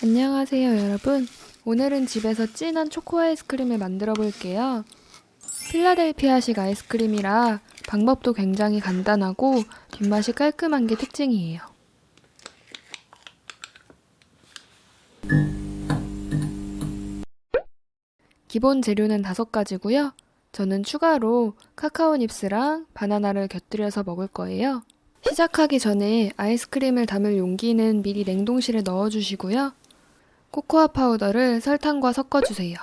안녕하세요 여러분. 오늘은 집에서 진한 초코 아이스크림을 만들어 볼게요. 필라델피아식 아이스크림이라 방법도 굉장히 간단하고 뒷맛이 깔끔한 게 특징이에요. 기본 재료는 5가지고요. 저는 추가로 카카오 닙스랑 바나나를 곁들여서 먹을 거예요. 시작하기 전에 아이스크림을 담을 용기는 미리 냉동실에 넣어주시고요. 코코아 파우더를 설탕과 섞어주세요.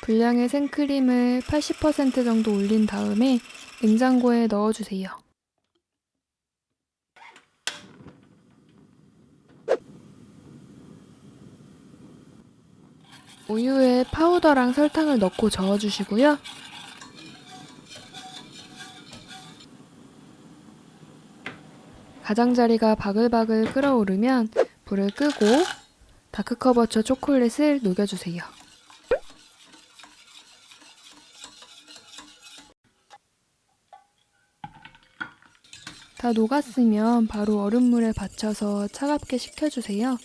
분량의 생크림을 80% 정도 올린 다음에 냉장고에 넣어주세요. 우유에 파우더랑 설탕을 넣고 저어주시고요. 가장자리가 바글바글 끓어오르면 불을 끄고 다크커버처 초콜릿을 녹여주세요. 다 녹았으면 바로 얼음물에 받쳐서 차갑게 식혀주세요.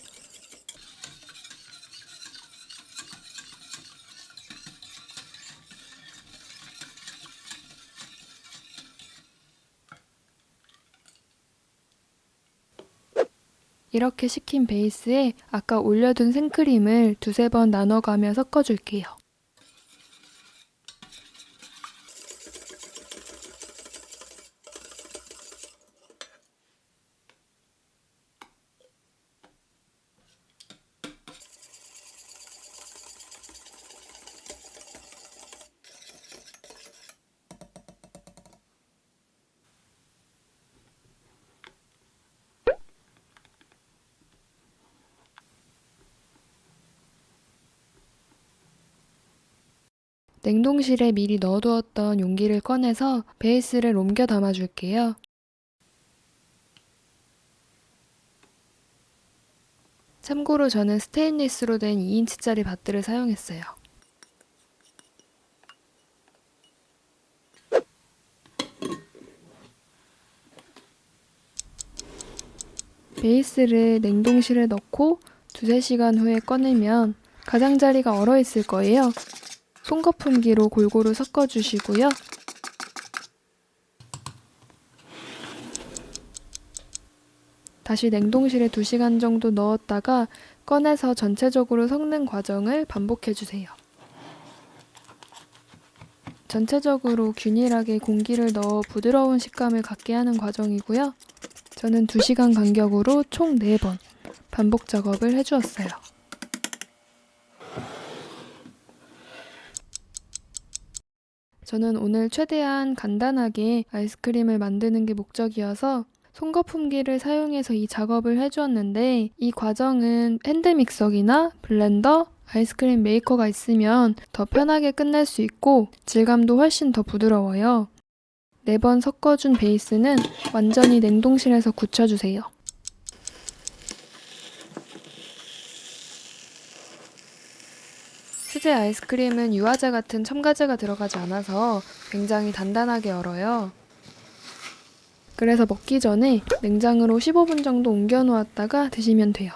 이렇게 식힌 베이스에 아까 올려둔 생크림을 2~3번 나눠가며 섞어줄게요. 냉동실에 미리 넣어두었던 용기를 꺼내서 베이스를 옮겨 담아줄게요. 참고로 저는 스테인리스로 된 2인치짜리 밭들을 사용했어요. 베이스를 냉동실에 넣고 2~3시간 후에 꺼내면 가장자리가 얼어있을 거예요. 손거품기로 골고루 섞어주시고요. 다시 냉동실에 2시간 정도 넣었다가 꺼내서 전체적으로 섞는 과정을 반복해주세요. 전체적으로 균일하게 공기를 넣어 부드러운 식감을 갖게 하는 과정이고요. 저는 2시간 간격으로 총 4번 반복 작업을 해주었어요. 저는 오늘 최대한 간단하게 아이스크림을 만드는 게 목적이어서 손거품기를 사용해서 이 작업을 해주었는데 이 과정은 핸드믹서기나 블렌더, 아이스크림 메이커가 있으면 더 편하게 끝낼 수 있고 질감도 훨씬 더 부드러워요. 4번 섞어준 베이스는 완전히 냉동실에서 굳혀주세요. 수제 아이스크림은 유화제 같은 첨가제가 들어가지 않아서 굉장히 단단하게 얼어요. 그래서 먹기 전에 냉장으로 15분 정도 옮겨 놓았다가 드시면 돼요.